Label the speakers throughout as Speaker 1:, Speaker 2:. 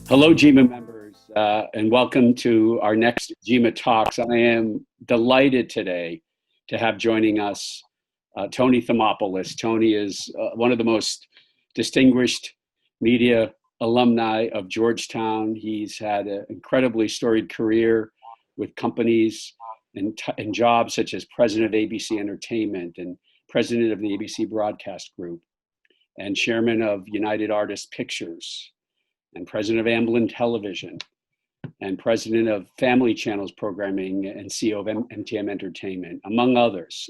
Speaker 1: Hello, GEMA members, and welcome to our next GEMA Talks. I am delighted today to have joining us Tony Thomopoulos. Tony is one of the most distinguished media alumni of Georgetown. He's had an incredibly storied career with companies and jobs such as president of ABC Entertainment and president of the ABC Broadcast Group and chairman of United Artists Pictures, and president of Amblin Television, and president of Family Channels Programming and CEO of MTM Entertainment, among others.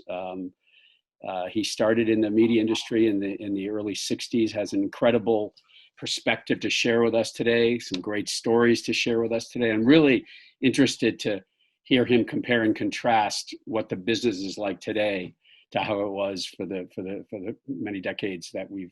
Speaker 1: He started in the media industry in the early 60s, has an incredible perspective to share with us today, some great stories to share with us today. I'm really interested to hear him compare and contrast what the business is like today to how it was for the many decades that we've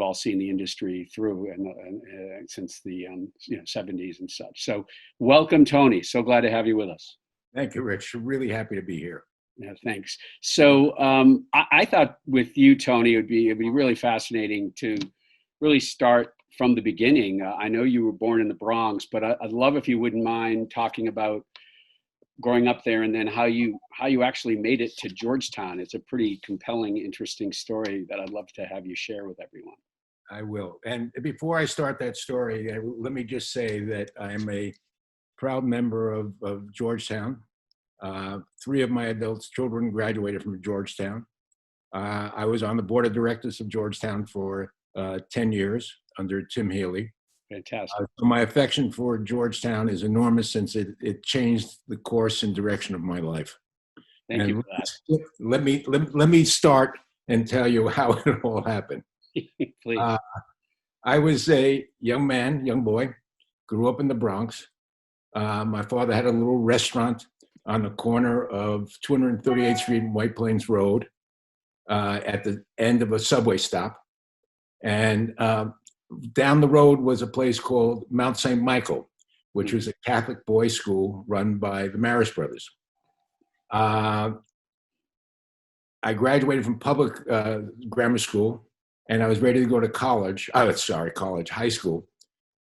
Speaker 1: all seen the industry through and since the 70s and such. So welcome, Tony. So glad to have you with us.
Speaker 2: Thank you, Rich. Really happy to be here.
Speaker 1: Yeah, thanks. So I thought with you, Tony, it'd be really fascinating to really start from the beginning. I know you were born in the Bronx, but I'd love if you wouldn't mind talking about growing up there and then how you actually made it to Georgetown. It's a pretty compelling, interesting story that I'd love to have you share with everyone.
Speaker 2: I will. And before I start that story, let me just say that I am a proud member of Georgetown. 3 of my adult children graduated from Georgetown. I was on the board of directors of Georgetown for 10 years under Tim Healy.
Speaker 1: Fantastic.
Speaker 2: So my affection for Georgetown is enormous since it changed the course and direction of my life.
Speaker 1: Thank you for that.
Speaker 2: Let me start and tell you how it all happened.
Speaker 1: Please.
Speaker 2: I was a young boy, grew up in the Bronx. My father had a little restaurant on the corner of 238th Street and White Plains Road at the end of a subway stop. And down the road was a place called Mount St. Michael, which was a Catholic boys' school run by the Marist brothers. I graduated from public grammar school, and I was ready to go to high school.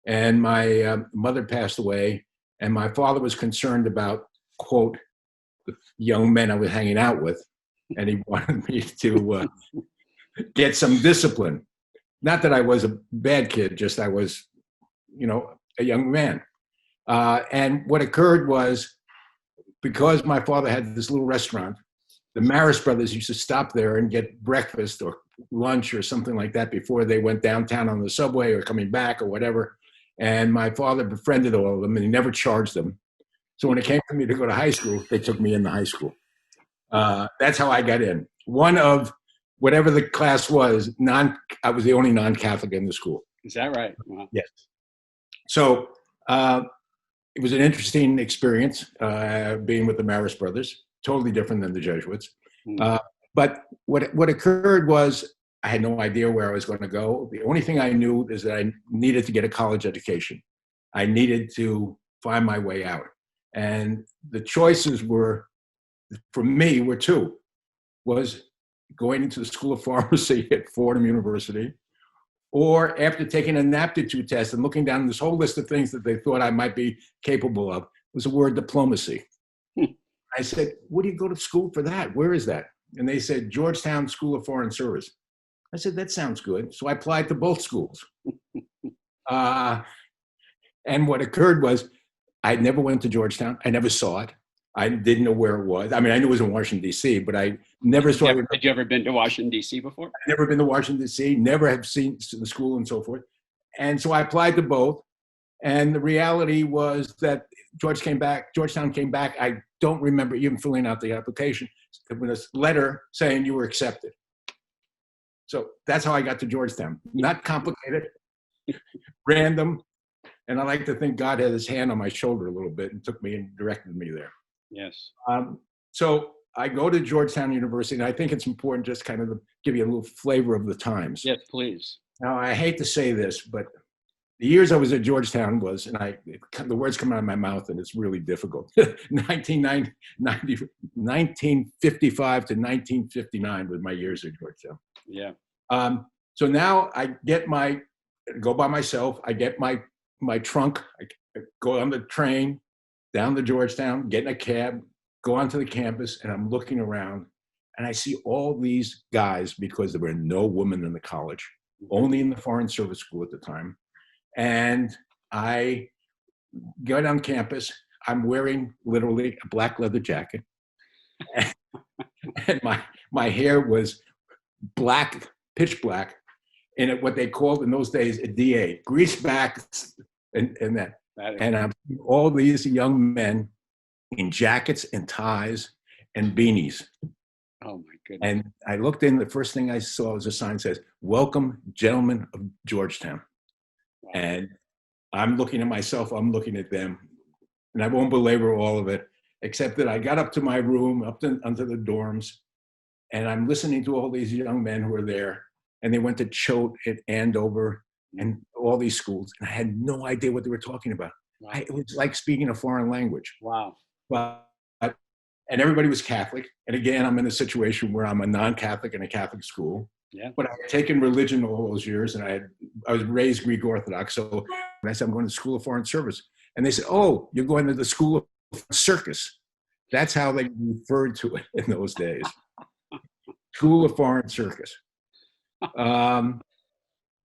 Speaker 2: And my mother passed away, and my father was concerned about, quote, the young men I was hanging out with, and he wanted me to get some discipline. Not that I was a bad kid, just I was, a young man. And what occurred was, because my father had this little restaurant, the Marist brothers used to stop there and get breakfast or lunch or something like that before they went downtown on the subway or coming back or whatever. And my father befriended all of them, and he never charged them. So when it came for me to go to high school, they took me into high school. That's how I got in. One of whatever the class was, I was the only non-Catholic in the school.
Speaker 1: Is that right? Wow.
Speaker 2: Yes. So it was an interesting experience being with the Marist brothers, totally different than the Jesuits. But what occurred was I had no idea where I was going to go. The only thing I knew is that I needed to get a college education. I needed to find my way out. And the choices for me, were 2. Was going into the School of Pharmacy at Fordham University, or after taking an aptitude test and looking down this whole list of things that they thought I might be capable of, was the word diplomacy. I said, what do you go to school for that? Where is that? And they said, Georgetown School of Foreign Service. I said, that sounds good. So I applied to both schools. And what occurred was I never went to Georgetown. I never saw it. I didn't know where it was. I mean, I knew it was in Washington, D.C., but I never saw it.
Speaker 1: Had you ever been to Washington, D.C. before?
Speaker 2: I'd never been to Washington, D.C., never have seen the school and so forth. And so I applied to both. And the reality was that Georgetown came back. I don't remember even filling out the application with a letter saying you were accepted. So that's how I got to Georgetown. Not complicated, random. And I like to think God had his hand on my shoulder a little bit and took me and directed me there.
Speaker 1: Yes.
Speaker 2: So I go to Georgetown University, and I think it's important just kind of to give you a little flavor of the times.
Speaker 1: Yes, please.
Speaker 2: Now, I hate to say this, but the years I was at Georgetown was, and the words come out of my mouth, and it's really difficult. 1955 to 1959 was my years at Georgetown.
Speaker 1: Yeah.
Speaker 2: So now I go by myself. I get my my trunk, I go on the train down to Georgetown, get in a cab, go onto the campus, and I'm looking around, and I see all these guys, because there were no women in the college, only in the Foreign Service School at the time. And I get on campus, I'm wearing literally a black leather jacket, and my hair was black, pitch black, in what they called in those days a DA, grease back, and that. And I'm all these young men in jackets and ties and beanies.
Speaker 1: Oh my goodness.
Speaker 2: And I looked in, the first thing I saw was a sign that says, "Welcome, gentlemen of Georgetown." Wow. And I'm looking at myself, I'm looking at them, and I won't belabor all of it, except that I got up to my room, onto the dorms, and I'm listening to all these young men who were there, and they went to Choate and Andover and all these schools, and I had no idea what they were talking about. Wow. It was like speaking a foreign language.
Speaker 1: Wow.
Speaker 2: And everybody was Catholic. And again, I'm in a situation where I'm a non-Catholic in a Catholic school. Yeah. But I had taken religion all those years, and I was raised Greek Orthodox. So I said, I'm going to the School of Foreign Service. And they said, "Oh, you're going to the School of Circus." That's how they referred to it in those days. School of Foreign Circus.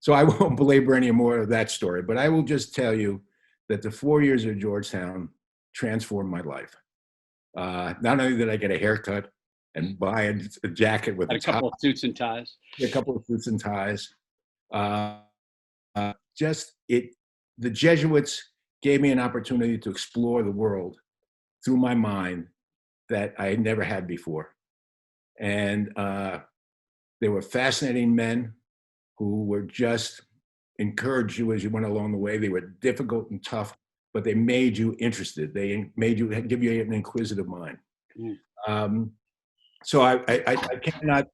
Speaker 2: So I won't belabor any more of that story, but I will just tell you that the 4 years at Georgetown transformed my life. Not only did I get a haircut and buy a jacket with
Speaker 1: a couple of suits and ties.
Speaker 2: A couple of suits and ties. The Jesuits gave me an opportunity to explore the world through my mind that I had never had before. And they were fascinating men who were just encouraged you as you went along the way. They were difficult and tough, but they made you interested. They made you, give you an inquisitive mind. So I cannot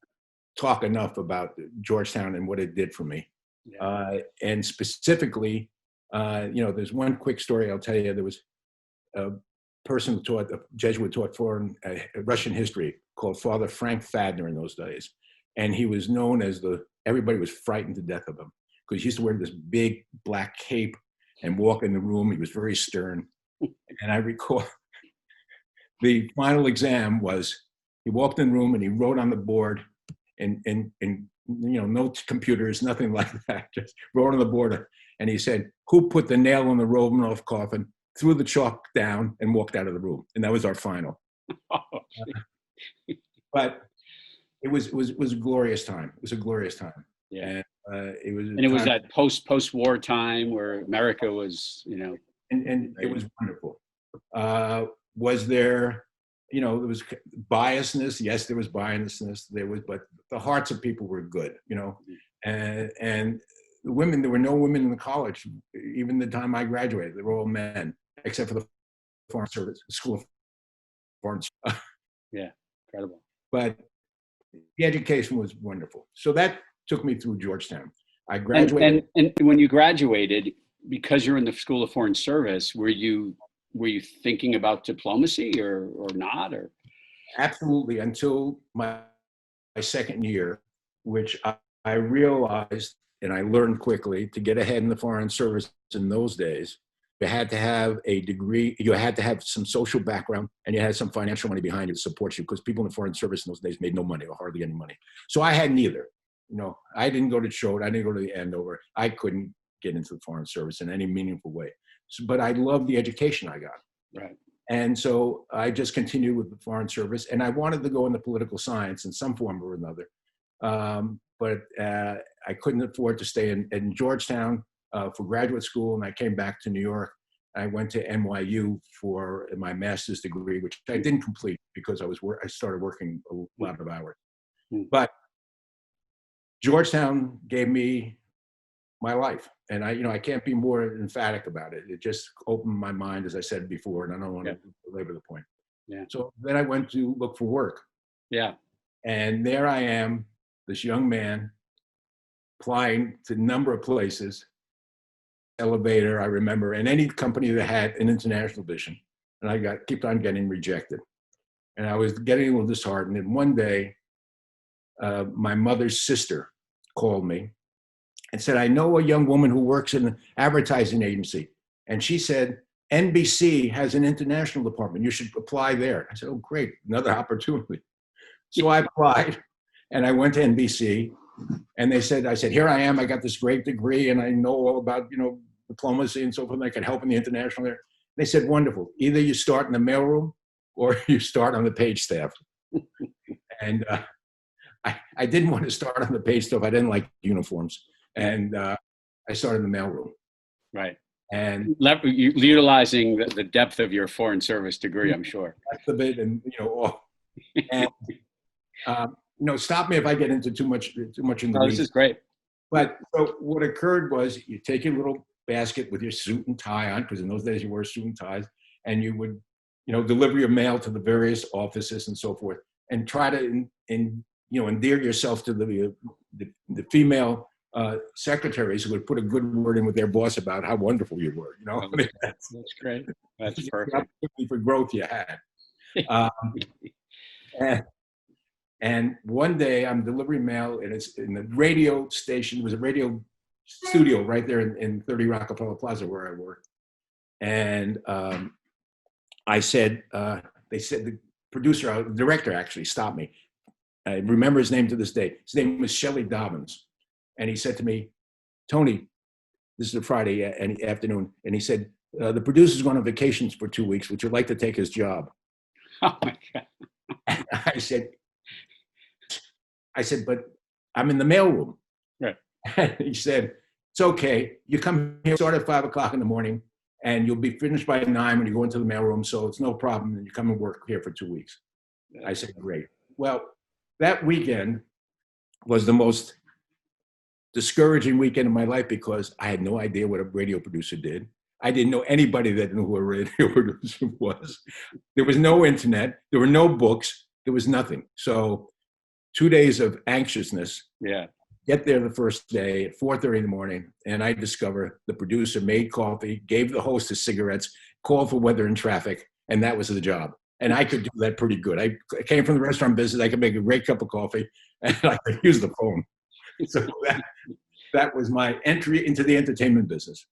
Speaker 2: talk enough about Georgetown and what it did for me. Yeah. And specifically, there's one quick story I'll tell you. There was a person who taught, a Jesuit taught foreign Russian history called Father Frank Fadner in those days. And he was known as everybody was frightened to death of him because he used to wear this big black cape and walk in the room. He was very stern. And I recall the final exam was, he walked in the room and he wrote on the board and no computers, nothing like that, just wrote on the board. And he said, "Who put the nail in the Romanov coffin?" Threw the chalk down and walked out of the room. And that was our final. But it was a glorious time. It was a glorious time.
Speaker 1: Yeah.
Speaker 2: And it was.
Speaker 1: And it was that post-war time where America was,
Speaker 2: And it was wonderful. Was there, there was biasness? Yes, there was biasness. But the hearts of people were good, and the women, there were no women in the college. Even the time I graduated, they were all men, except for the Foreign Service, School of Foreign Service.
Speaker 1: Yeah, incredible.
Speaker 2: But the education was wonderful. So that took me through Georgetown. I graduated.
Speaker 1: And when you graduated, because you're in the School of Foreign Service, were you thinking about diplomacy or not? Or
Speaker 2: absolutely, until my second year, which I realized, and I learned quickly, to get ahead in the Foreign Service in those days, you had to have a degree, you had to have some social background, and you had some financial money behind you to support you, because people in the Foreign Service in those days made no money or hardly any money. So I had neither. I didn't go to Choate, I didn't go to the Andover. I couldn't get into the Foreign Service in any meaningful way. But I loved the education I got.
Speaker 1: Right.
Speaker 2: And so I just continued with the Foreign Service, and I wanted to go into political science in some form or another. But I couldn't afford to stay in Georgetown for graduate school, and I came back to New York. I went to NYU for my master's degree, which I didn't complete because I started working a lot of hours. But Georgetown gave me my life, and I can't be more emphatic about it. It just opened my mind, as I said before, and I don't want to belabor the point.
Speaker 1: Yeah. So
Speaker 2: then I went to look for work.
Speaker 1: Yeah.
Speaker 2: And there I am, this young man, applying to a number of places, elevator, I remember, and any company that had an international division. And I kept on getting rejected. And I was getting a little disheartened. And one day, my mother's sister called me and said, "I know a young woman who works in an advertising agency. And she said, NBC has an international department. You should apply there. I said, oh, great, another opportunity. So I applied, and I went to NBC, and I said, here I am. I got this great degree, and I know all about, diplomacy and so forth. I can help in the international there. They said, wonderful. Either you start in the mailroom or you start on the page staff. And I didn't want to start on the page staff. I didn't like uniforms. And I started in the mailroom.
Speaker 1: Right.
Speaker 2: And
Speaker 1: utilizing the depth of your foreign service degree, I'm sure.
Speaker 2: That's a bit, and stop me if I get into too much in the
Speaker 1: weeds. This is great.
Speaker 2: But so what occurred was, you take your little basket with your suit and tie on, because in those days you wore suit and ties, and you would, deliver your mail to the various offices and so forth, and try to endear yourself to the female secretaries who would put a good word in with their boss about how wonderful you were.
Speaker 1: That's great. That's perfect.
Speaker 2: For growth you had. And one day I'm delivering mail, and it's in the radio station. It was a radio studio right there in 30 Rockefeller Plaza where I worked. And I said, they said, the the director actually stopped me. I remember his name to this day. His name was Shelley Dobbins. And he said to me, Tony, this is a Friday afternoon, and he said, the producer's going on vacations for 2 weeks. Would you like to take his job?
Speaker 1: Oh my God.
Speaker 2: And I said, but I'm in the mailroom.
Speaker 1: Right.
Speaker 2: And he said, it's okay. You come here, start at 5 o'clock in the morning, and you'll be finished by 9 when you go into the mailroom. So it's no problem. And you come and work here for 2 weeks. I said, great. Well, that weekend was the most discouraging weekend of my life, because I had no idea what a radio producer did. I didn't know anybody that knew who a radio producer was. There was no internet. There were no books. There was nothing. So 2 days of anxiousness.
Speaker 1: Yeah.
Speaker 2: Get there the first day at 4:30 in the morning, and I discover the producer made coffee, gave the host his cigarettes, called for weather and traffic, and that was the job. And I could do that pretty good. I came from the restaurant business. I could make a great cup of coffee, and I could use the phone. So that was my entry into the entertainment business.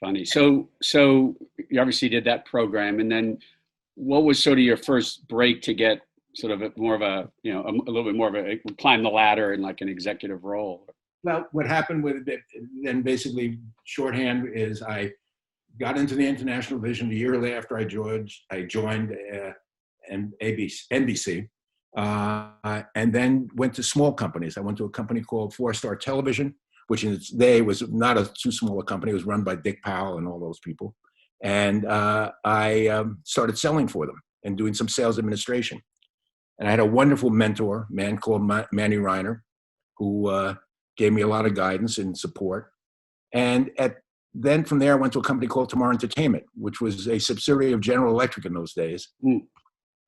Speaker 1: Funny. So you obviously did that program, and then what was sort of your first break to get sort of more of a little bit more of a climb the ladder in like an executive role?
Speaker 2: Well, what happened with it, then basically shorthand, is I got into the international division a year after I joined NBC, and then went to small companies. I went to a company called 4-Star Television, which in its day was not a too small a company. It was run by Dick Powell and all those people. And I started selling for them and doing some sales administration. And I had a wonderful mentor, a man called Manny Reiner, who gave me a lot of guidance and support. And then from there, I went to a company called Tomorrow Entertainment, which was a subsidiary of General Electric in those days. Mm.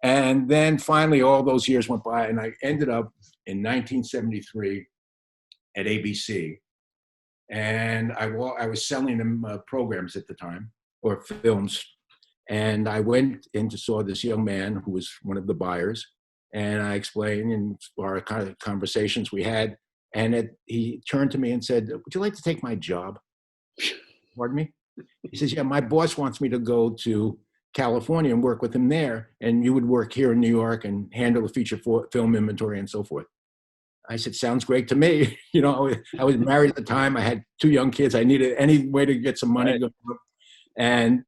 Speaker 2: And then finally, all those years went by, and I ended up in 1973 at ABC. And I was selling them programs at the time, or films. And I went in to saw this young man who was one of the buyers. And I explained in our kind of conversations we had. And he turned to me and said, would you like to take my job? Pardon me? He says, yeah, my boss wants me to go to California and work with him there. And you would work here in New York and handle the feature film inventory and so forth. I said, sounds great to me. I was married at the time. I had 2 young kids. I needed any way to get some money. Right. And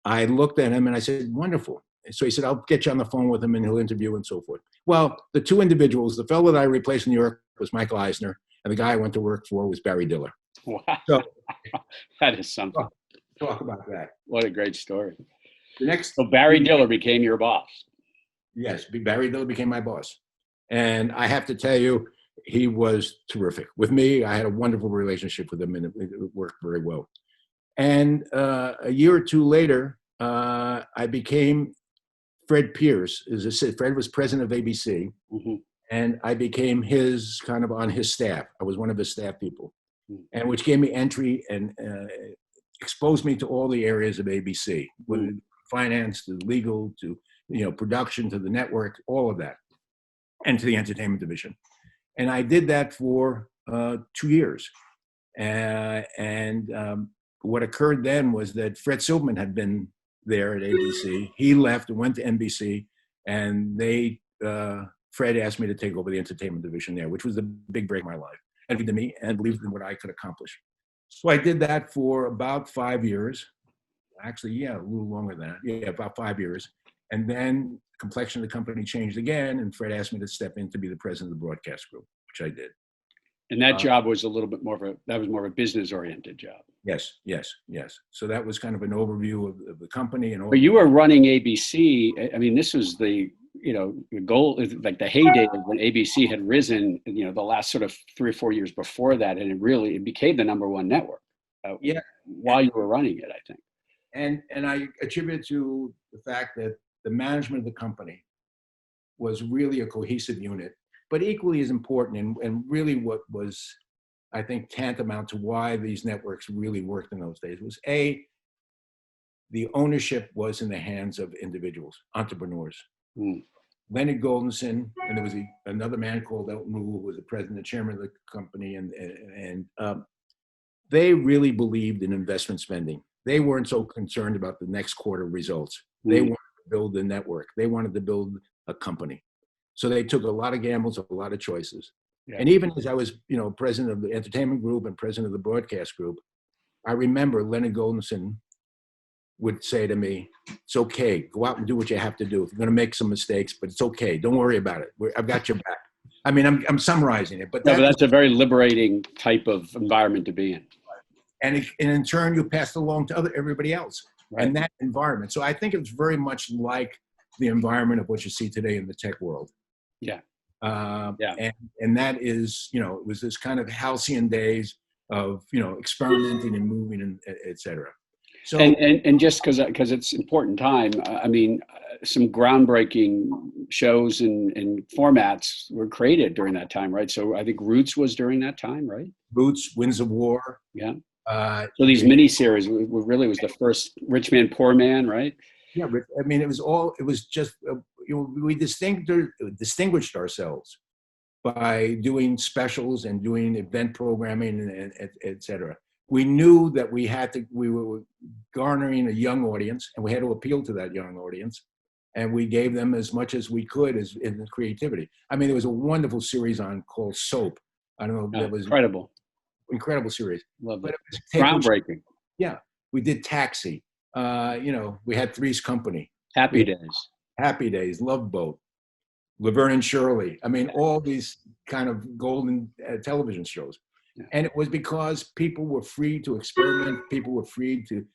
Speaker 2: I looked at him and I said, wonderful. So he said, I'll get you on the phone with him and he'll interview and so forth. Well, the 2 individuals, the fellow that I replaced in New York was Michael Eisner, and the guy I went to work for was Barry Diller.
Speaker 1: Wow. So, that is something.
Speaker 2: Talk about that.
Speaker 1: What a great story.
Speaker 2: So
Speaker 1: Barry Diller became your boss.
Speaker 2: Yes, Barry Diller became my boss. And I have to tell you, he was terrific. With me, I had a wonderful relationship with him, and it worked very well. And a year or 2 later, I became Fred Pierce. As I said, Fred was president of ABC, mm-hmm. and I became on his staff. I was one of his staff people, mm-hmm. and which gave me entry and exposed me to all the areas of ABC, mm-hmm. from finance to legal to production to the network, all of that, and to the entertainment division. And I did that for 2 years, and what occurred then was that Fred Silverman had been there at ABC. He left and went to NBC, and Fred asked me to take over the entertainment division there, which was the big break in my life, and believed in me and believed in what I could accomplish. So I did that for about 5 years. Actually, yeah, a little longer than that. Yeah, about 5 years. And then the complexion of the company changed again, and Fred asked me to step in to be the president of the broadcast group, which I did.
Speaker 1: And that job was a little bit more of a business-oriented job.
Speaker 2: Yes. So that was kind of an overview of the company.
Speaker 1: But you were running ABC. I mean, this was the goal, like the heyday of when ABC had risen, the last sort of 3 or 4 years before that. And it became the #1 network while you were running it, I think.
Speaker 2: And I attribute it to the fact that the management of the company was really a cohesive unit, but equally as important and really what was, I think, tantamount to why these networks really worked in those days was the ownership was in the hands of individuals, entrepreneurs. Leonard Goldenson, and there was another man called Elton Rule, who was the president and chairman of the company, and they really believed in investment spending. They weren't so concerned about the next quarter results. They wanted to build the network. They wanted to build a company. So they took a lot of gambles, a lot of choices. Yeah. And even as I was, president of the entertainment group and president of the broadcast group, I remember Leonard Goldenson would say to me, "It's okay. Go out and do what you have to do. If you're going to make some mistakes, but it's okay. Don't worry about it. I've got your back." I mean, I'm summarizing it, but
Speaker 1: that's a very liberating type of environment to be in.
Speaker 2: And in turn, you pass it along to everybody else, right, and that environment. So I think it's very much like the environment of what you see today in the tech world.
Speaker 1: Yeah.
Speaker 2: And that is, it was this kind of halcyon days of, experimenting and moving and et cetera. So,
Speaker 1: and just because it's important time, I mean, some groundbreaking shows and formats were created during that time, right? So I think Roots was during that time, right?
Speaker 2: Roots, Winds of War.
Speaker 1: Yeah. So these miniseries really was the first Rich Man, Poor Man, right?
Speaker 2: Yeah, I mean, it was just, we distinguished ourselves by doing specials and doing event programming and et cetera. We knew that we were garnering a young audience, and we had to appeal to that young audience, and we gave them as much as we could in the creativity. I mean, there was a wonderful series called Soap. I don't know, that was incredible series.
Speaker 1: Love it. Groundbreaking.
Speaker 2: Yeah, we did Taxi. We had Three's Company.
Speaker 1: Happy Days,
Speaker 2: Love Boat, Laverne and Shirley. I mean, all these kind of golden television shows. Yeah. And it was because people were free to experiment. People were free to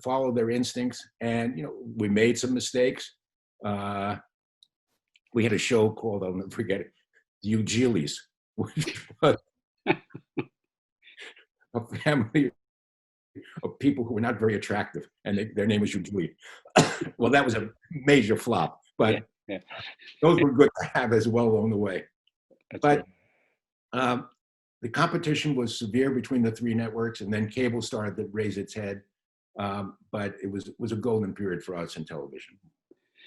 Speaker 2: follow their instincts. And, we made some mistakes. We had a show called, I'll never forget it, The Ugelis, which was a family of people who were not very attractive, and their name was Ugeli. Well, that was a major flop, but those were good to have as well along the way. But the competition was severe between the three networks, and then cable started to raise its head. But it was a golden period for us in television.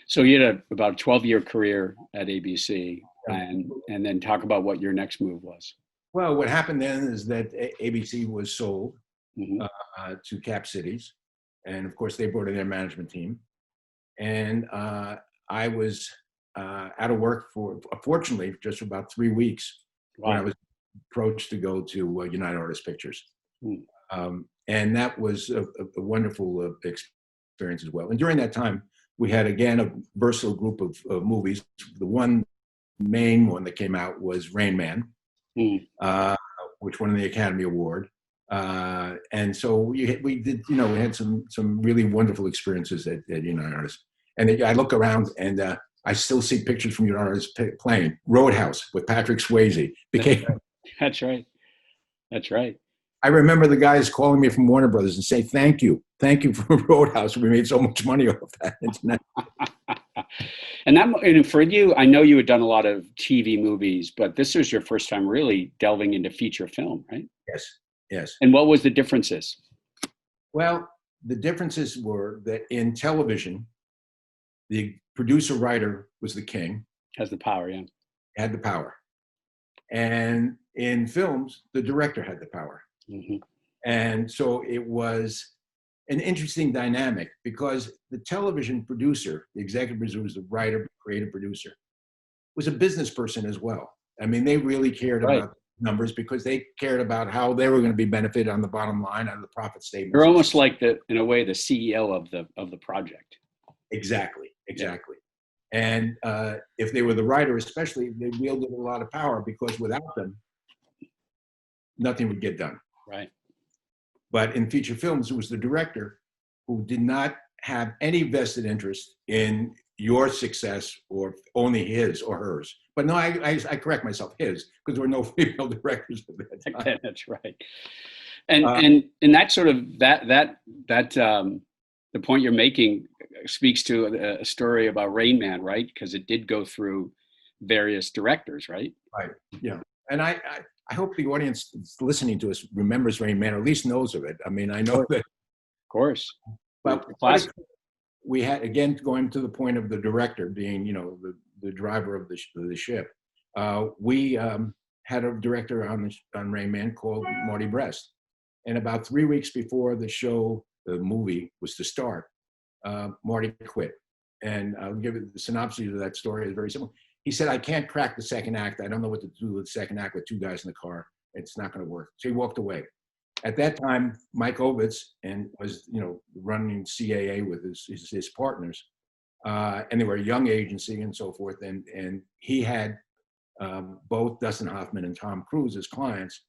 Speaker 1: So you had about a 12-year career at ABC, and then talk about what your next move was.
Speaker 2: Well, what happened then is that ABC was sold to Cap Cities, and of course they brought in their management team, and I was out of work for, fortunately, just about 3 weeks. Wow. When I was approached to go to United Artists Pictures. And that was a wonderful experience as well. And during that time, we had, again, a versatile group of movies. The main one that came out was Rainman, which won the Academy Award. And so we did, we had some really wonderful experiences at United Artists. And I look around and I still see pictures from United Artists playing Roadhouse with Patrick Swayze.
Speaker 1: That's right.
Speaker 2: I remember the guys calling me from Warner Brothers and say, thank you for Roadhouse. We made so much money off that.
Speaker 1: And for you, I know you had done a lot of TV movies, but this was your first time really delving into feature film, right?
Speaker 2: Yes.
Speaker 1: And what was the differences?
Speaker 2: Well, the differences were that in television, the producer-writer was the king.
Speaker 1: Has the power, yeah.
Speaker 2: Had the power. And in films, the director had the power. And so it was an interesting dynamic because the television producer, the executive producer, was the writer, creative producer, was a business person as well. I mean, they really cared
Speaker 1: Right.
Speaker 2: about numbers because they cared about how they were going to be benefited on the bottom line, on the profit statements.
Speaker 1: You're almost like in a way, the CEO of the project.
Speaker 2: Exactly. And if they were the writer, especially, they wielded a lot of power because without them, nothing would get done.
Speaker 1: Right.
Speaker 2: But in feature films, it was the director who did not have any vested interest in your success or only his or hers. But no, I correct myself, his, because there were no female directors at that time.
Speaker 1: That's right. And that sort of the point you're making speaks to a story about Rainman, right? Because it did go through various directors, right?
Speaker 2: Right. Yeah. And I hope the audience listening to us remembers Rainman, or at least knows of it. I mean, I know that.
Speaker 1: Of course.
Speaker 2: But we had, again, going to the point of the director being, the driver of the ship. We had a director on Rainman called Marty Brest. And about 3 weeks before the movie was to start, Marty quit. And I'll give it the synopsis of that story. Is very simple. He said, I can't crack the second act. I don't know what to do with the second act with two guys in the car. It's not going to work. So he walked away. At that time, Mike Ovitz was running CAA with his partners, and they were a young agency and so forth. And he had both Dustin Hoffman and Tom Cruise as clients,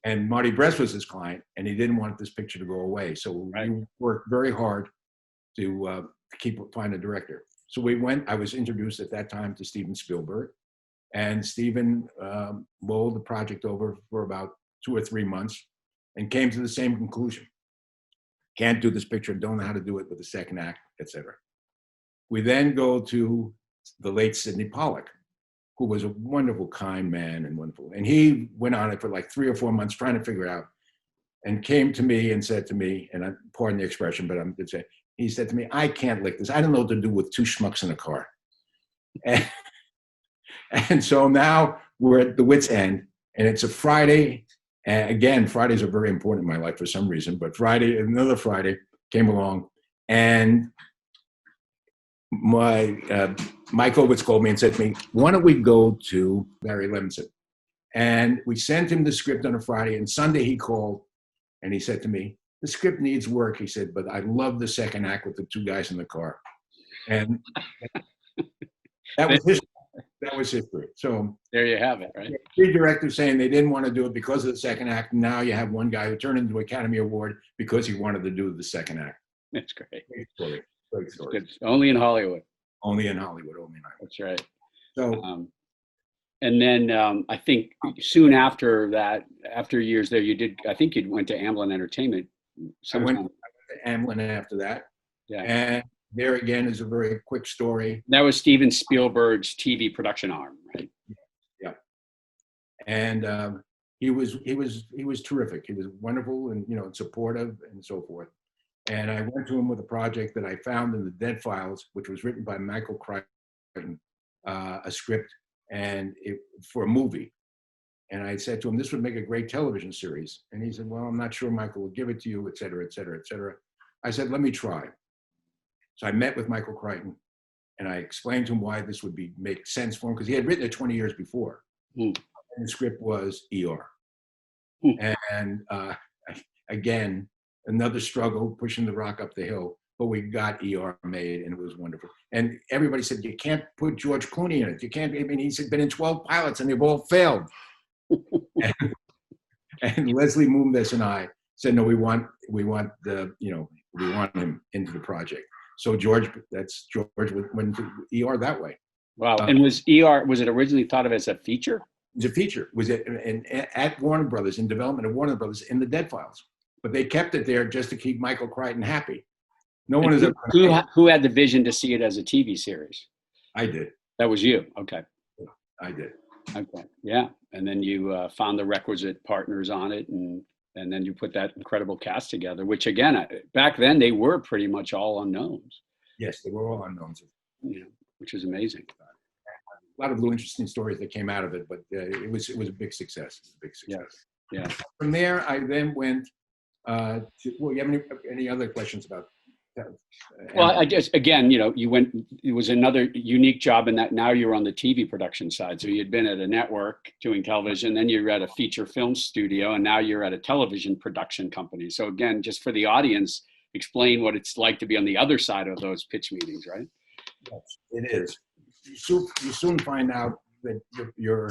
Speaker 2: and Marty Brest was his client, and he didn't want this picture to go away. So we worked very hard to find a director. So I was introduced at that time to Steven Spielberg, and Steven mulled the project over for about 2 or 3 months and came to the same conclusion. Can't do this picture, don't know how to do it with the second act, etc. We then go to the late Sidney Pollack, who was a wonderful, kind man and wonderful. And he went on it for like 3 or 4 months trying to figure it out, and came to me and said to me, and pardon the expression, but I'm going to say, he said to me, I can't lick this. I don't know what to do with two schmucks in a car. And so now we're at the wit's end, and it's a Friday. And again, Fridays are very important in my life for some reason, but another Friday came along, and Mike Ovitz called me and said to me, why don't we go to Barry Levinson? And we sent him the script on a Friday, and Sunday he called, and he said to me, the script needs work, he said, but I love the second act with the two guys in the car. And that was history. So
Speaker 1: there you have it, right?
Speaker 2: 3 directors saying they didn't want to do it because of the second act. Now you have one guy who turned into an Academy Award because he wanted to do the second act.
Speaker 1: That's great.
Speaker 2: Great story. Great story.
Speaker 1: Good. Only in Hollywood.
Speaker 2: Only in Hollywood.
Speaker 1: That's right.
Speaker 2: So,
Speaker 1: and then I think soon after that, after years there, I think you went to Amblin Entertainment.
Speaker 2: I went to Amblin after that.
Speaker 1: Yeah.
Speaker 2: And there again is a very quick story.
Speaker 1: That was Steven Spielberg's TV production arm, right?
Speaker 2: Yeah. And he was terrific. He was wonderful and supportive and so forth. And I went to him with a project that I found in the Dead Files, which was written by Michael Crichton, a script for a movie. And I said to him, this would make a great television series. And he said, well, I'm not sure Michael will give it to you, et cetera, et cetera, et cetera. I said, let me try. So I met with Michael Crichton, and I explained to him why this would make sense for him, because he had written it 20 years before. And the script was ER. And again, another struggle, pushing the rock up the hill, but we got ER made, and it was wonderful. And everybody said, you can't put George Clooney in it. You can't, he's been in 12 pilots, and they've all failed. and Leslie Moonves and I said, no, we want him into the project. So George went to ER that way.
Speaker 1: Wow. And was it originally thought of as a feature?
Speaker 2: It was a feature. Was it at Warner Brothers, in development of Warner Brothers, in the Dead Files. But they kept it there just to keep Michael Crichton happy. No one is ever.
Speaker 1: Who had the vision to see it as a TV series?
Speaker 2: I did.
Speaker 1: That was you. Okay.
Speaker 2: I did.
Speaker 1: Okay. Yeah. And then you found the requisite partners on it, and then you put that incredible cast together, which again, back then they were pretty much all unknowns.
Speaker 2: Yes, they were all unknowns.
Speaker 1: Yeah, which is amazing.
Speaker 2: A lot of little interesting stories that came out of it, but it was a big success. It was a big success.
Speaker 1: Yeah.
Speaker 2: From there, I then went Well, you have any other questions about that?
Speaker 1: Well, I just, again, you went, it was another unique job in that now you're on the TV production side. So you'd been at a network doing television, then you're at a feature film studio, and now you're at a television production company. So again, just for the audience, explain what it's like to be on the other side of those pitch meetings, right?
Speaker 2: Yes, it is. You soon find out that your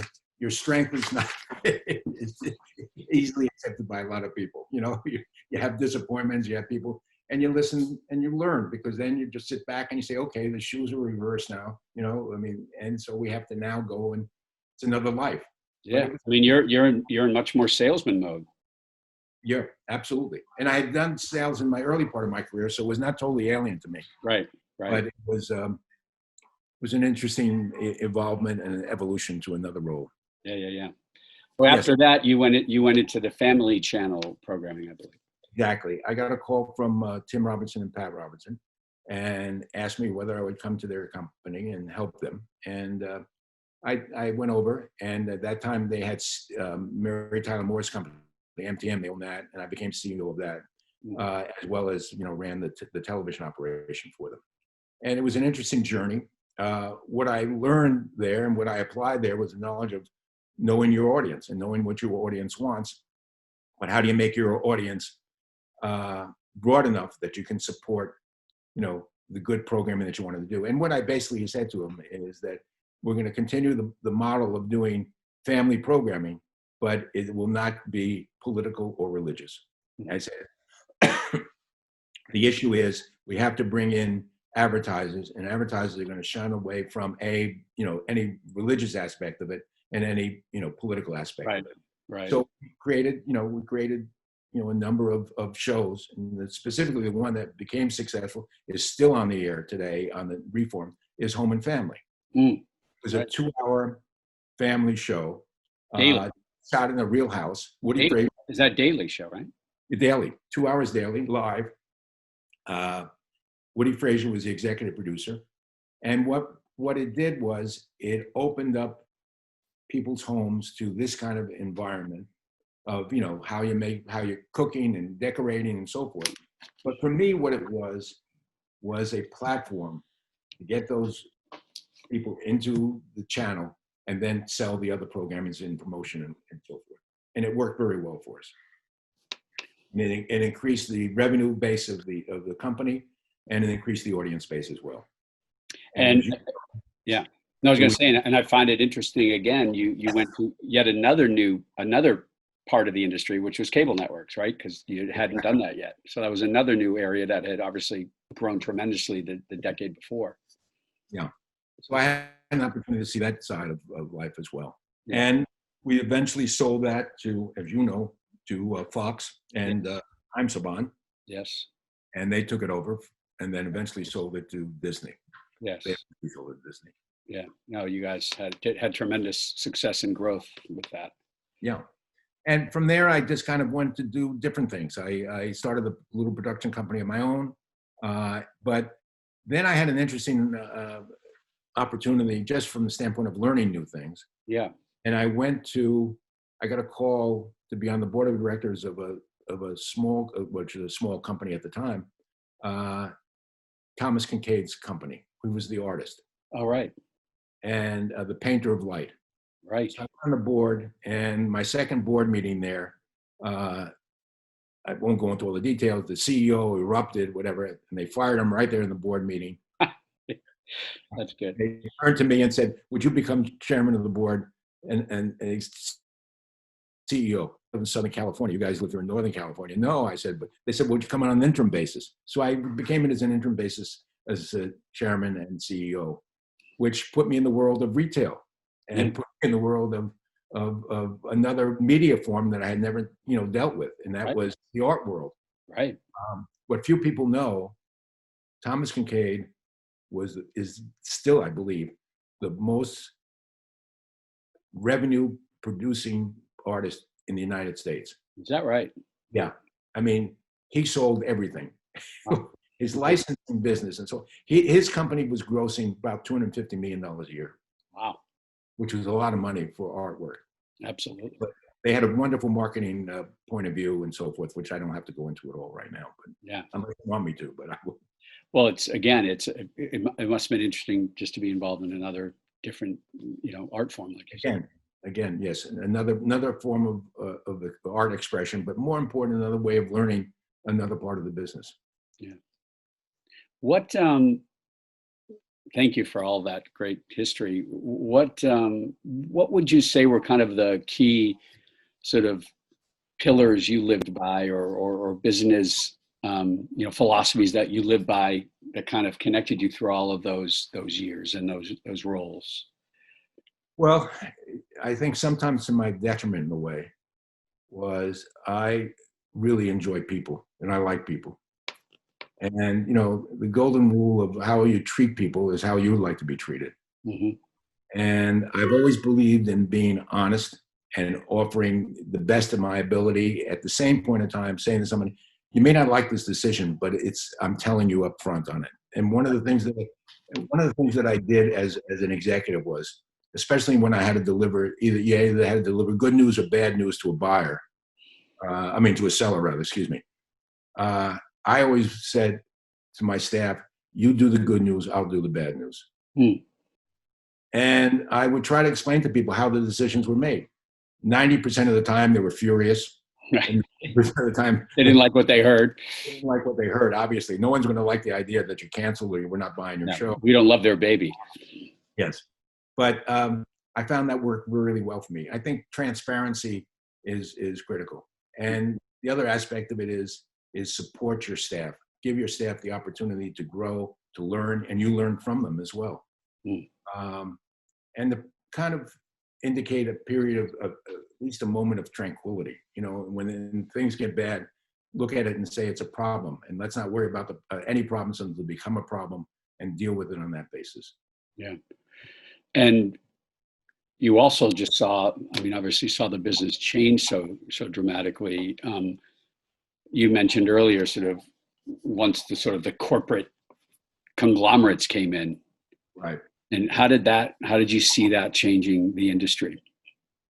Speaker 2: strength is not it's easily accepted by a lot of people. You have disappointments, you have people, and you listen and you learn, because then you just sit back and you say, okay, the shoes are reversed now. And so we have to now go, and it's another life.
Speaker 1: Yeah, I mean, you're in much more salesman mode.
Speaker 2: Yeah, absolutely. And I had done sales in my early part of my career, so it was not totally alien to me.
Speaker 1: Right.
Speaker 2: But it was an interesting involvement and an evolution to another role.
Speaker 1: Yeah. Well, after that, you went into the Family Channel programming, I believe.
Speaker 2: Exactly. I got a call from Tim Robertson and Pat Robertson, and asked me whether I would come to their company and help them. And I went over, and at that time they had Mary Tyler Moore's company, the MTM, they owned that, and I became CEO of that, as well as ran the television operation for them. And it was an interesting journey. What I learned there and what I applied there was the knowledge of knowing your audience and knowing what your audience wants. But how do you make your audience broad enough that you can support, the good programming that you wanted to do? And what I basically said to them is that we're going to continue the model of doing family programming, but it will not be political or religious. I said, the issue is we have to bring in advertisers, and advertisers are going to shun away from any religious aspect of it and any political aspect of it.
Speaker 1: Right.
Speaker 2: So we created a number of shows, and specifically the one that became successful is still on the air today on the Reform, is Home and Family. It was a 2-hour family show, shot in a real house. Woody Frazier,
Speaker 1: is that daily show, right?
Speaker 2: Daily, 2 hours daily, live. Woody Frazier was the executive producer, and what it did was it opened up people's homes to this kind of environment of how you're cooking and decorating and so forth. But for me, what it was a platform to get those people into the channel and then sell the other programmings in promotion and so forth. And it worked very well for us. It increased the revenue base of the company, and it increased the audience base as well.
Speaker 1: And yeah, no, I was going to say, and I find it interesting. Again, you went to yet another part of the industry, which was cable networks, right? Because you hadn't done that yet. So that was another new area that had obviously grown tremendously the decade before.
Speaker 2: Yeah. So I had an opportunity to see that side of life as well. Yeah. And we eventually sold that to, as you know, to Fox and I'm Saban.
Speaker 1: Yes.
Speaker 2: And they took it over, and then eventually sold it to Disney.
Speaker 1: Yes.
Speaker 2: They sold it to Disney.
Speaker 1: Yeah. No, you guys had tremendous success and growth with that.
Speaker 2: Yeah. And from there, I just kind of went to do different things. I started a little production company of my own. But then I had an interesting opportunity just from the standpoint of learning new things.
Speaker 1: Yeah.
Speaker 2: And I got a call to be on the board of directors of a small, which was a small company at the time, Thomas Kincaid's company, who was the artist.
Speaker 1: All right.
Speaker 2: And the painter of light.
Speaker 1: Right.
Speaker 2: So I'm on the board, and my second board meeting there, I won't go into all the details. The CEO erupted, whatever, and they fired him right there in the board meeting.
Speaker 1: That's good.
Speaker 2: They turned to me and said, "Would you become chairman of the board and CEO of Southern California? You guys live here in Northern California." "No," I said, but they said, "Would you come on an interim basis?" So I became it as an interim basis as a chairman and CEO, which put me in the world of retail and put me in the world of another media form that I had never, dealt with, and that was the art world.
Speaker 1: Right.
Speaker 2: What few people know, Thomas Kincaid is still, I believe, the most revenue producing artist in the United States.
Speaker 1: Is that right?
Speaker 2: Yeah. I mean, he sold everything. Wow. His licensing business. And so his company was grossing about $250 million a year.
Speaker 1: Wow.
Speaker 2: Which was a lot of money for artwork.
Speaker 1: Absolutely.
Speaker 2: they had a wonderful marketing point of view and so forth, which I don't have to go into it all right now, but
Speaker 1: Yeah.
Speaker 2: unless you want me to, but I will.
Speaker 1: Well, it must have been interesting just to be involved in another different, art form like you said.
Speaker 2: Again, yes, another form of the art expression, but more important, another way of learning another part of the business.
Speaker 1: Yeah. What, thank you for all that great history. What would you say were kind of the key sort of pillars you lived by, or business, philosophies that you lived by that kind of connected you through all of those years and those roles?
Speaker 2: Well, I think sometimes to my detriment in a way was I really enjoy people and I like people. And, the golden rule of how you treat people is how you would like to be treated.
Speaker 1: Mm-hmm.
Speaker 2: And I've always believed in being honest and offering the best of my ability at the same point in time, saying to somebody, you may not like this decision, but I'm telling you up front on it. And one of the things that I did as an executive was, especially when I had to deliver either had to deliver good news or bad news to a buyer, to a seller rather, excuse me. I always said to my staff, you do the good news, I'll do the bad news.
Speaker 1: Mm.
Speaker 2: And I would try to explain to people how the decisions were made. 90% of the time they were furious. And 90% of the time
Speaker 1: they didn't like what they heard.
Speaker 2: They didn't like what they heard, obviously. No one's going to like the idea that you canceled or we're not buying your show.
Speaker 1: We don't love their baby.
Speaker 2: Yes. But I found that worked really well for me. I think transparency is critical. And the other aspect of it is support your staff. Give your staff the opportunity to grow, to learn, and you learn from them as well.
Speaker 1: Mm.
Speaker 2: And to kind of indicate a period of at least a moment of tranquility. When things get bad, look at it and say it's a problem, and let's not worry about any problems until they become a problem and deal with it on that basis.
Speaker 1: Yeah. And you also just obviously saw the business change so dramatically. You mentioned earlier sort of once the corporate conglomerates came in.
Speaker 2: Right.
Speaker 1: And how did you see that changing the industry?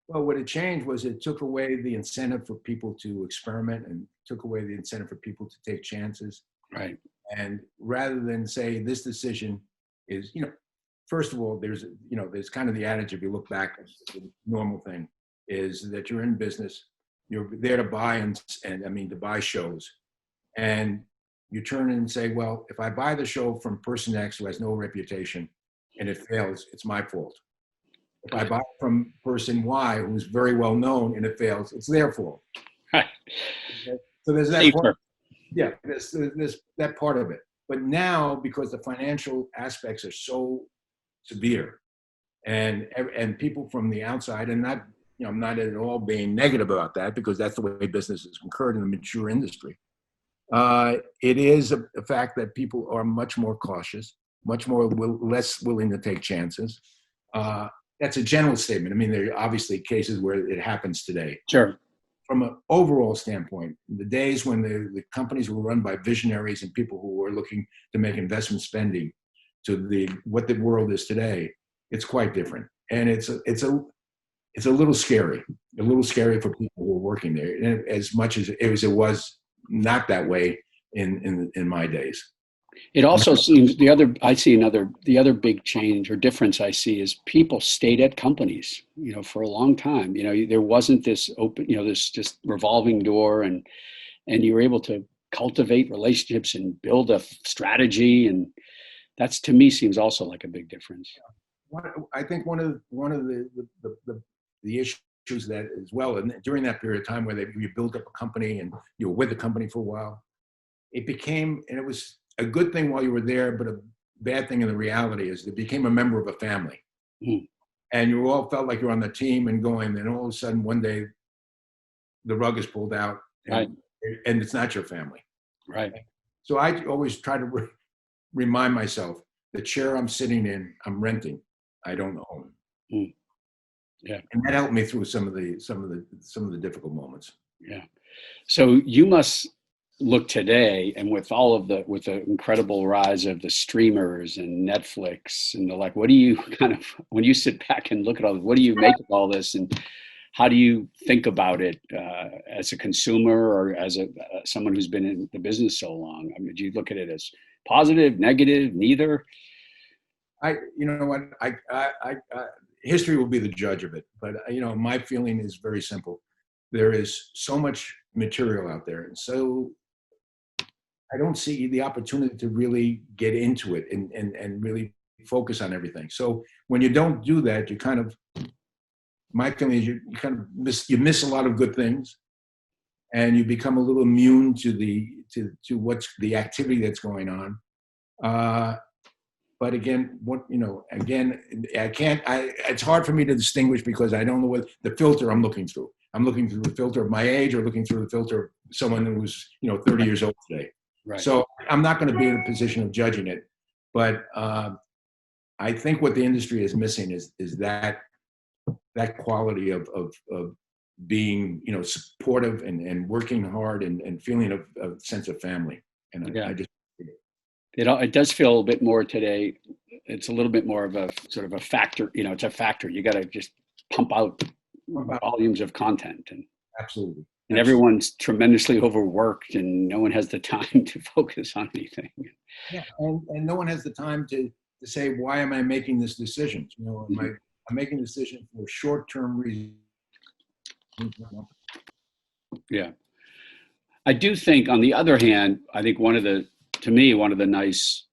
Speaker 2: Well, what it changed was it took away the incentive for people to experiment and took away the incentive for people to take chances.
Speaker 1: Right.
Speaker 2: And rather than say this decision is, first of all, there's kind of the adage, if you look back, the normal thing is that you're in business, you're there to buy to buy shows. And you turn in and say, well, if I buy the show from person X who has no reputation and it fails, it's my fault. If I buy from person Y who's very well known and it fails, it's their fault.
Speaker 1: Right.
Speaker 2: Okay? So there's that part. Yeah, there's that part of it. But now, because the financial aspects are so severe, and people from the outside, and I'm not at all being negative about that, because that's the way business is occurred in the mature industry. It is a fact that people are much more cautious, much more less willing to take chances. That's a general statement. There are obviously cases where it happens today.
Speaker 1: Sure.
Speaker 2: From an overall standpoint, the days when the companies were run by visionaries and people who were looking to make investment spending to what the world is today, it's quite different. And it's a little scary for people who are working there, and as much as it was not that way in my days.
Speaker 1: It also seems the other big change or difference I see is people stayed at companies, for a long time. There wasn't this open, this just revolving door, and you were able to cultivate relationships and build a strategy, and that's, to me, seems also like a big difference.
Speaker 2: I think one of the issues that as well, and during that period of time where you built up a company and you were with the company for a while, it was a good thing while you were there, but a bad thing in the reality is it became a member of a family. Mm. And you all felt like you're on the team and going, and all of a sudden one day the rug is pulled out, and it's not your family.
Speaker 1: Right.
Speaker 2: So I always try to remind myself, the chair I'm sitting in, I'm renting, I don't own. Mm. Yeah. And that helped me through some of the difficult moments.
Speaker 1: Yeah. So you must look today, and with the incredible rise of the streamers and Netflix and the like, what do you when you sit back and look at all this, what do you make of all this, and how do you think about it as a consumer or as someone who's been in the business so long? I mean, do you look at it as positive, negative, neither?
Speaker 2: You know what, history will be the judge of it. But, my feeling is very simple. There is so much material out there. And so I don't see the opportunity to really get into it and really focus on everything. So when you don't do that, you kind of, my feeling is you kind of miss a lot of good things, and you become a little immune to what's the activity that's going on. But again, it's hard for me to distinguish because I don't know what the filter I'm looking through. I'm looking through the filter of my age or looking through the filter of someone who's, 30 years old today.
Speaker 1: Right.
Speaker 2: So I'm not going to be in a position of judging it. But I think what the industry is missing is that quality of being, supportive and working hard and feeling a sense of family. And I just,
Speaker 1: it does feel a bit more today. It's a little bit more of a sort of a factor. It's a factor. You got to just pump out volumes of content, and
Speaker 2: absolutely.
Speaker 1: And everyone's tremendously overworked, and no one has the time to focus on anything.
Speaker 2: Yeah, and no one has the time to say, why am I making this decision? I'm making a decision for short-term reasons.
Speaker 1: Yeah. I do think, on the other hand, I think one of the nice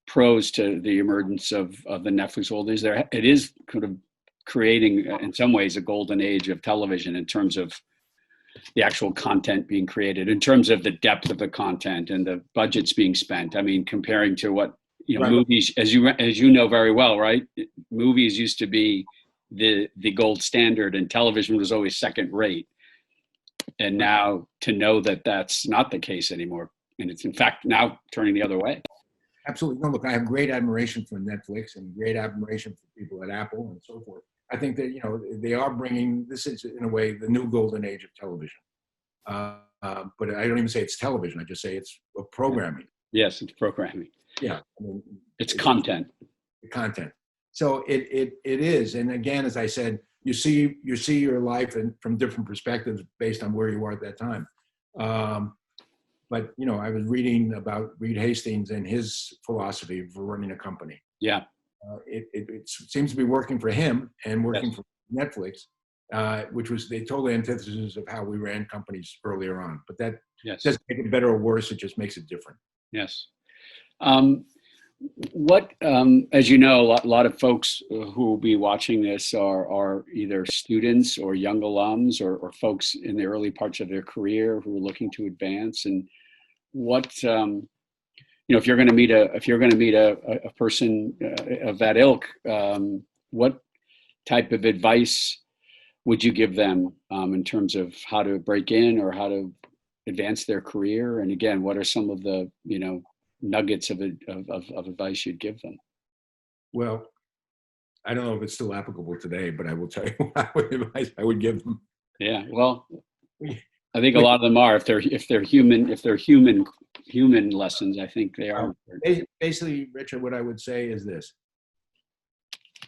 Speaker 1: pros to the emergence of the Netflix world is it is kind of creating, in some ways, a golden age of television in terms of the actual content being created, in terms of the depth of the content and the budgets being spent. I mean, comparing to what,
Speaker 2: right.
Speaker 1: Movies, as you know very well, right? Movies used to be the gold standard, and television was always second rate. And now to know that that's not the case anymore, and it's in fact now turning the other way.
Speaker 2: Absolutely. No, look, I have great admiration for Netflix and great admiration for people at Apple and so forth. I think that, they are bringing, this is in a way the new golden age of television. But I don't even say it's television. I just say it's programming.
Speaker 1: Yes, it's programming.
Speaker 2: Yeah.
Speaker 1: It's content.
Speaker 2: Content. So it is. And again, as I said, you see your life from different perspectives based on where you are at that time. But, I was reading about Reed Hastings and his philosophy for running a company.
Speaker 1: Yeah.
Speaker 2: It seems to be working for him and working
Speaker 1: Yes.
Speaker 2: for Netflix, which was the total antithesis of how we ran companies earlier on. But that doesn't make it better or worse. It just makes it different.
Speaker 1: Yes. As you know, a lot of folks who will be watching this are either students or young alums or folks in the early parts of their career who are looking to advance. And what, if you're going to meet a person of that ilk, what type of advice would you give them in terms of how to break in or how to advance their career? And again, what are some of the, nuggets of advice you'd give them?
Speaker 2: Well, I don't know if it's still applicable today, but I will tell you what advice I would give them.
Speaker 1: Yeah, well, I think a lot of them are, if they're human lessons, I think they are.
Speaker 2: Basically, Richard, what I would say is this: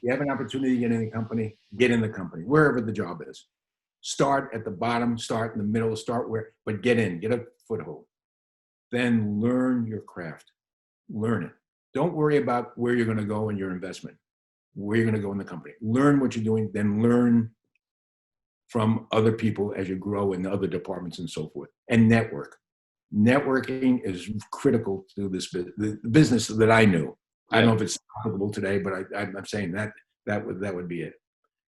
Speaker 2: you have an opportunity to get in the company, get in the company, wherever the job is. Start at the bottom, start in the middle, but get a foothold. Then learn your craft. Learn it. Don't worry about where you're going to go in your investment, where you're going to go in the company. Learn what you're doing, then learn from other people as you grow in the other departments and so forth. And network. Networking is critical to the business that I knew. Yeah. I don't know if it's applicable today, but I'm saying that would be it.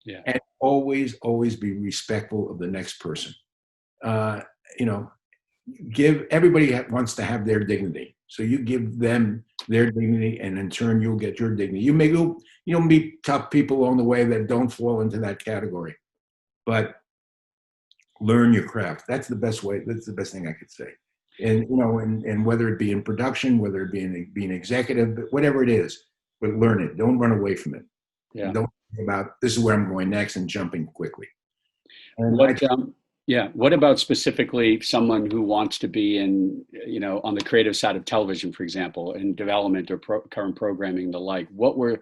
Speaker 1: Yeah.
Speaker 2: And always be respectful of the next person. Everybody wants to have their dignity. So you give them their dignity, and in turn, you'll get your dignity. You meet tough people along the way that don't fall into that category, but learn your craft. That's the best way. That's the best thing I could say. And, and whether it be in production, whether it be in being executive, whatever it is, but learn it. Don't run away from it.
Speaker 1: Yeah.
Speaker 2: Don't think about this is where I'm going next and jumping quickly. And
Speaker 1: what about specifically someone who wants to be in, on the creative side of television, for example, in development or current programming and the like? What were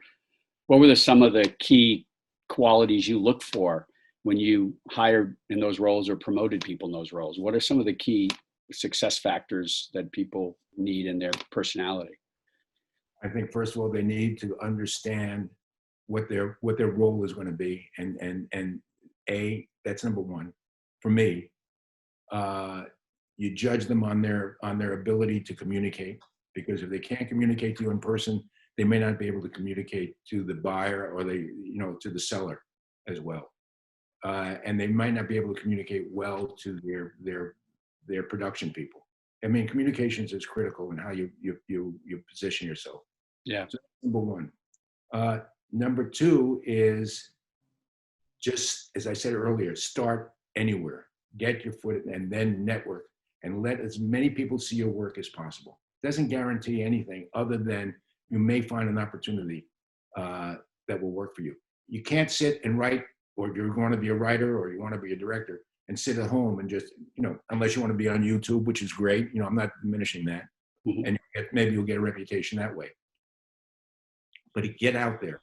Speaker 1: some of the key qualities you look for when you hired in those roles or promoted people in those roles? What are some of the key success factors that people need in their personality?
Speaker 2: I think first of all, they need to understand what their role is going to be, and that's number one. For me, you judge them on their ability to communicate, because if they can't communicate to you in person, they may not be able to communicate to the buyer or to the seller as well, and they might not be able to communicate well to their production people. I mean, communications is critical in how you position yourself.
Speaker 1: Yeah.
Speaker 2: So that's number one. Number two is, just as I said earlier, start anywhere. Get your foot in, and then network, and let as many people see your work as possible. Doesn't guarantee anything other than you may find an opportunity that will work for you. You can't sit and write, or you're going to be a writer, or you want to be a director, and sit at home and just, unless you want to be on YouTube, which is great. I'm not diminishing that. Mm-hmm. And maybe you'll get a reputation that way. But get out there,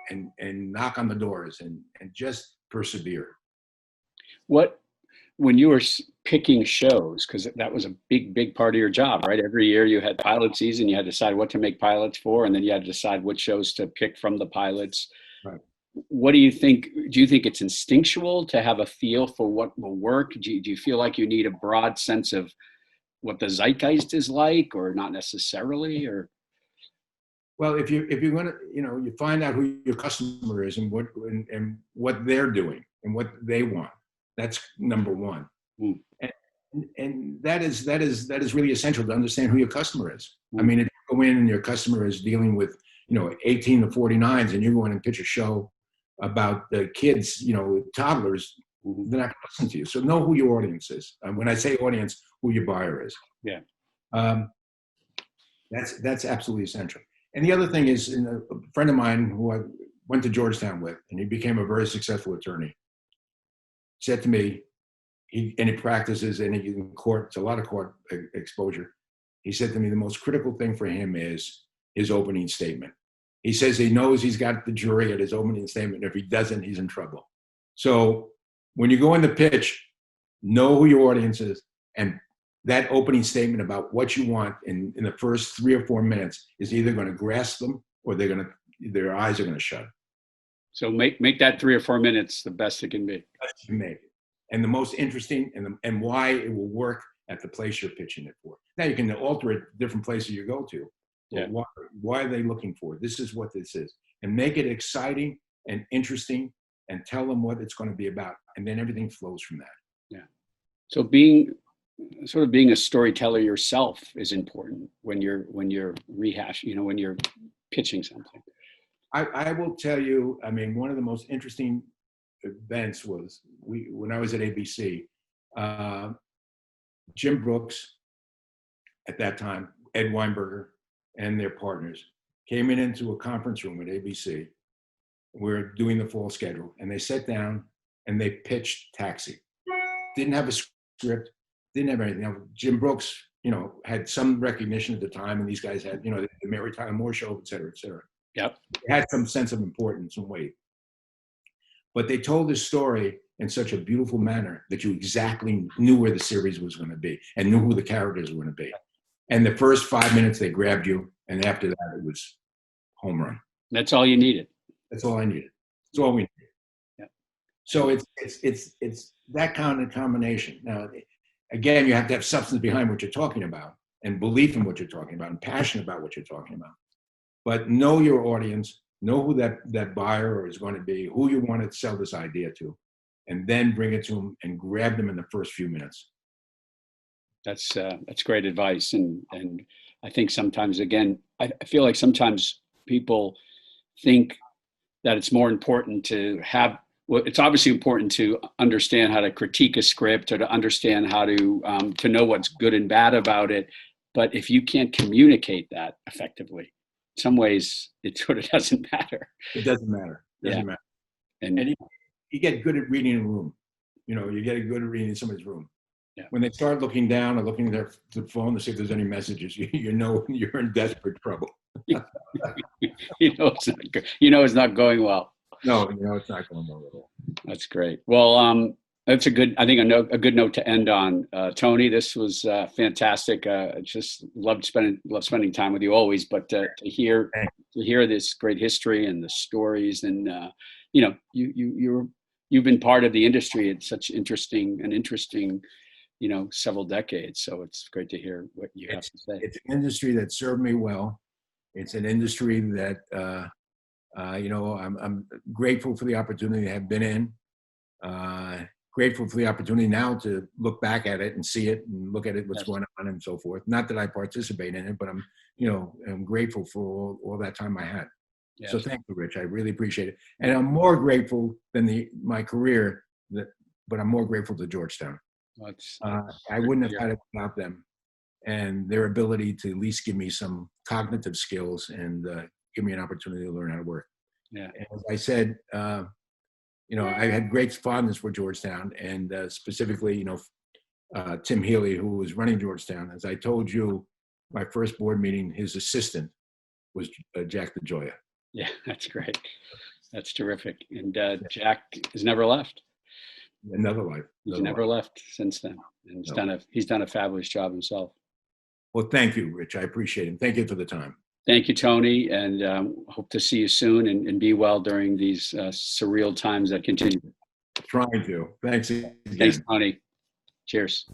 Speaker 2: and knock on the doors, and just persevere.
Speaker 1: When you were picking shows, because that was a big part of your job, right? Every year you had pilot season, you had to decide what to make pilots for, and then you had to decide which shows to pick from the pilots.
Speaker 2: Right.
Speaker 1: What do you think? Do you think it's instinctual to have a feel for what will work? Do you feel like you need a broad sense of what the zeitgeist is like, or not necessarily? Or
Speaker 2: well, if you're going to, you find out who your customer is and what they're doing and what they want. That's number one. Mm. And that is really essential to understand who your customer is. Mm. I mean, if you go in and your customer is dealing with 18 to 49s, and you go in and pitch a show about the kids, toddlers, they're not going to listen to you. So know who your audience is. When I say audience, who your buyer is.
Speaker 1: Yeah.
Speaker 2: That's absolutely essential. And the other thing is, a friend of mine who I went to Georgetown with, and he became a very successful attorney, said to me, he practices and he's in court, it's a lot of court exposure. He said to me, the most critical thing for him is his opening statement. He says he knows he's got the jury at his opening statement. If he doesn't, he's in trouble. So when you go in the pitch, know who your audience is, and that opening statement about what you want in the first 3 or 4 minutes is either going to grasp them or their eyes are going to shut.
Speaker 1: So make that 3 or 4 minutes the best it can be.
Speaker 2: Best you make it. And the most interesting, and why it will work at the place you're pitching it for. Now you can alter it different places you go to. Yeah. Why are they looking for? This is what this is. And make it exciting and interesting, and tell them what it's going to be about. And then everything flows from that.
Speaker 1: Yeah. So being a storyteller yourself is important when you're rehashing, when you're pitching something.
Speaker 2: I will tell you, I mean, one of the most interesting events was when I was at ABC, Jim Brooks, at that time, Ed Weinberger, and their partners came into a conference room at ABC. We're doing the fall schedule, and they sat down and they pitched Taxi. Didn't have a script, didn't have anything. Jim Brooks, had some recognition at the time, and these guys had, the Mary Tyler Moore Show, et cetera, et cetera.
Speaker 1: Yep.
Speaker 2: It had some sense of importance and weight. But they told this story in such a beautiful manner that you exactly knew where the series was going to be and knew who the characters were going to be. And the first 5 minutes, they grabbed you. And after that, it was home run.
Speaker 1: That's all you needed.
Speaker 2: That's all I needed. That's all we needed.
Speaker 1: Yeah.
Speaker 2: So it's that kind of combination. Now, again, you have to have substance behind what you're talking about, and belief in what you're talking about, and passion about what you're talking about. But know your audience, know who that buyer is going to be, who you want to sell this idea to, and then bring it to them and grab them in the first few minutes.
Speaker 1: That's great advice. And I think sometimes, again, I feel like sometimes people think that it's more important to have, well, it's obviously important to understand how to critique a script or to understand how to know what's good and bad about it. But if you can't communicate that effectively, in some ways, it sort of doesn't matter.
Speaker 2: It doesn't matter. It doesn't matter. And you get good at reading a room. You get good at reading somebody's room. Yeah. When they start looking down or looking at the phone to see if there's any messages, you know you're in desperate trouble.
Speaker 1: It's not good. It's not going well.
Speaker 2: No, it's not going well at all.
Speaker 1: That's great. Well, that's a good, I think a good note to end on. Tony, this was fantastic. Just loved spending time with you always, but to hear this great history and the stories, and you've been part of the industry at such interesting, several decades. So it's great to hear what you have to say.
Speaker 2: It's an industry that served me well. It's an industry that I'm grateful for the opportunity to have been in. Grateful for the opportunity now to look back at it and see it and look at it, what's going on and so forth. Not that I participate in it, but I'm grateful for all that time I had. Yes. So thank you, Rich. I really appreciate it. And I'm more grateful than my career, but I'm more grateful to Georgetown. I wouldn't have had it without them and their ability to at least give me some cognitive skills and give me an opportunity to learn how to work.
Speaker 1: Yeah.
Speaker 2: And as I said, I had great fondness for Georgetown, and specifically, Tim Healy, who was running Georgetown. As I told you, my first board meeting, his assistant was Jack DeGioia.
Speaker 1: Yeah, that's great. That's terrific. And Jack has never left.
Speaker 2: Another life.
Speaker 1: He's never left since then, and he's done a fabulous job himself.
Speaker 2: Well, thank you, Rich. I appreciate it. Thank you for the time.
Speaker 1: Thank you, Tony, and hope to see you soon and be well during these surreal times that continue.
Speaker 2: Trying to. Thanks again.
Speaker 1: Thanks, Tony. Cheers.